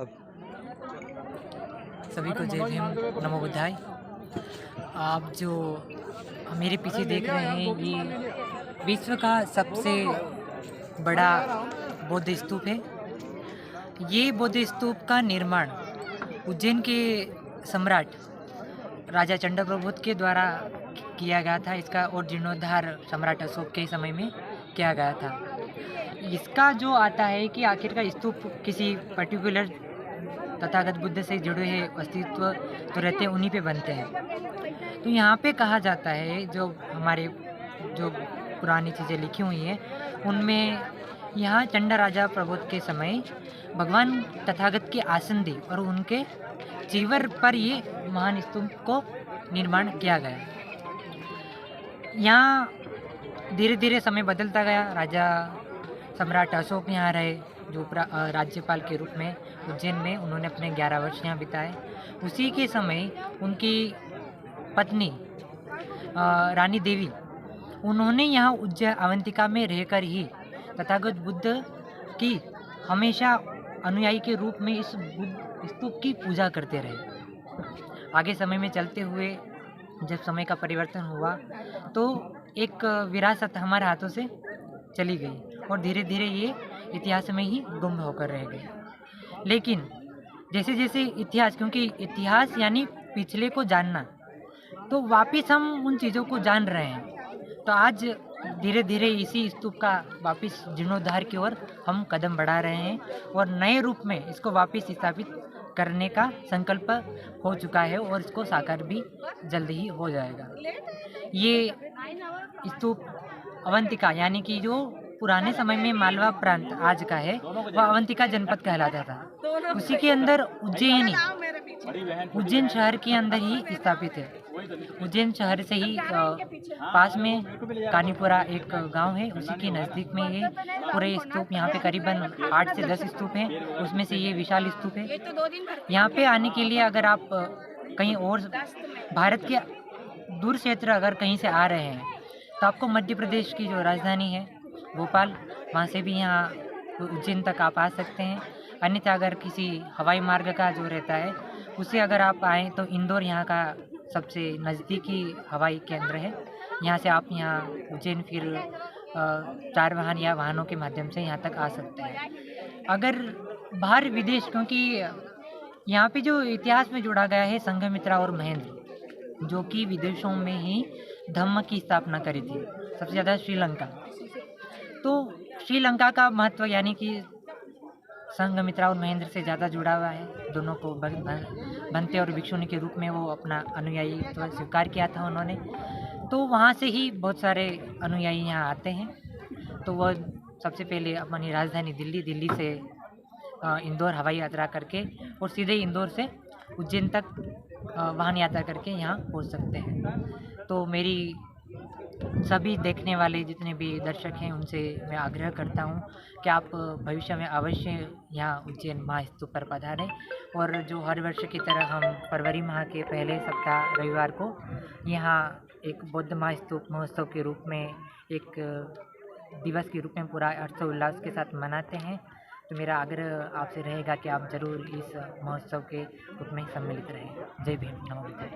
अब सभी को जय भीम, नमो बुद्धाय। आप जो मेरे पीछे देख रहे हैं ये विश्व का सबसे बड़ा बौद्ध स्तूप है। ये बौद्ध स्तूप का निर्माण उज्जैन के सम्राट राजा चंद्रप्रबोध के द्वारा किया गया था। इसका और जीर्णोद्धार सम्राट अशोक के समय में किया गया था। इसका जो आता है कि आखिर का स्तूप किसी पर्टिकुलर तथागत बुद्ध से जुड़े हुए अस्तित्व तो रहते हैं, उन्हीं पे बनते हैं। तो यहाँ पे कहा जाता है जो हमारे जो पुरानी चीज़ें लिखी हुई हैं उनमें यहाँ चंडा राजा प्रबोध के समय भगवान तथागत के आसन दी और उनके चीवर पर ये महान स्तूप को निर्माण किया गया। यहाँ धीरे धीरे समय बदलता गया। राजा सम्राट अशोक यहाँ रहे जो राज्यपाल के रूप में उज्जैन में। उन्होंने अपने 11 वर्ष यहाँ बिताए। उसी के समय उनकी पत्नी रानी देवी, उन्होंने यहाँ उज्जैन अवंतिका में रहकर ही तथागत बुद्ध की हमेशा अनुयायी के रूप में इस स्तूप की पूजा करते रहे। आगे समय में चलते हुए जब समय का परिवर्तन हुआ तो एक विरासत हमारे हाथों से चली गई और धीरे धीरे ये इतिहास में ही गुम होकर रह गए। लेकिन जैसे जैसे इतिहास, क्योंकि इतिहास यानी पिछले को जानना, तो वापस हम उन चीज़ों को जान रहे हैं। तो आज धीरे धीरे इसी स्तूप का वापस जीर्णोद्धार की ओर हम कदम बढ़ा रहे हैं और नए रूप में इसको वापस स्थापित करने का संकल्प हो चुका है और इसको साकार भी जल्द ही हो जाएगा। ये स्तूप अवंतिका यानी कि जो पुराने समय में मालवा प्रांत आज का है वह अवंतिका जनपद कहलाता था। उसी के अंदर उज्जैन शहर के अंदर ही स्थापित है। उज्जैन शहर से ही पास में कानीपुरा एक गांव है, उसी के नज़दीक में ये पूरे स्तूप। यहाँ पे करीबन 8 से 10 स्तूप हैं, उसमें से ये विशाल स्तूप है। यहाँ पे आने के लिए अगर आप कहीं और भारत के दूर क्षेत्र अगर कहीं से आ रहे हैं तो आपको मध्य प्रदेश की जो राजधानी है भोपाल, वहाँ से भी यहाँ उज्जैन तक आप आ सकते हैं। अन्यथा अगर किसी हवाई मार्ग का जो रहता है उससे अगर आप आएँ तो इंदौर यहाँ का सबसे नज़दीकी हवाई केंद्र है। यहाँ से आप यहाँ उज्जैन फिर 4 वाहन या वाहनों के माध्यम से यहाँ तक आ सकते हैं। अगर बाहर विदेश, क्योंकि यहाँ पे जो इतिहास में जोड़ा गया है संघमित्रा और महेंद्र, जो कि विदेशों में ही धम्म की स्थापना करी थी, सबसे ज़्यादा श्रीलंका। तो श्रीलंका का महत्व यानी कि संघमित्रा और महेंद्र से ज़्यादा जुड़ा हुआ है। दोनों को बनते और भिक्षुनी के रूप में वो अपना अनुयायी तो स्वीकार किया था उन्होंने। तो वहाँ से ही बहुत सारे अनुयायी यहाँ आते हैं। तो वह सबसे पहले अपनी राजधानी दिल्ली से इंदौर हवाई यात्रा करके और सीधे इंदौर से उज्जैन तक वाहन यात्रा करके यहाँ पहुँच सकते हैं। तो मेरी सभी देखने वाले जितने भी दर्शक हैं उनसे मैं आग्रह करता हूँ कि आप भविष्य में अवश्य यहाँ उज्जैन महास्तूप पर पधारें। और जो हर वर्ष की तरह हम फरवरी माह के पहले सप्ताह रविवार को यहाँ एक बौद्ध महास्तूप महोत्सव के रूप में एक दिवस के रूप में पूरा हर्षोल्लास के साथ मनाते हैं। तो मेरा आग्रह आपसे रहेगा कि आप ज़रूर इस महोत्सव के रूप में सम्मिलित रहें। जय भीम, नमो बुद्धाय।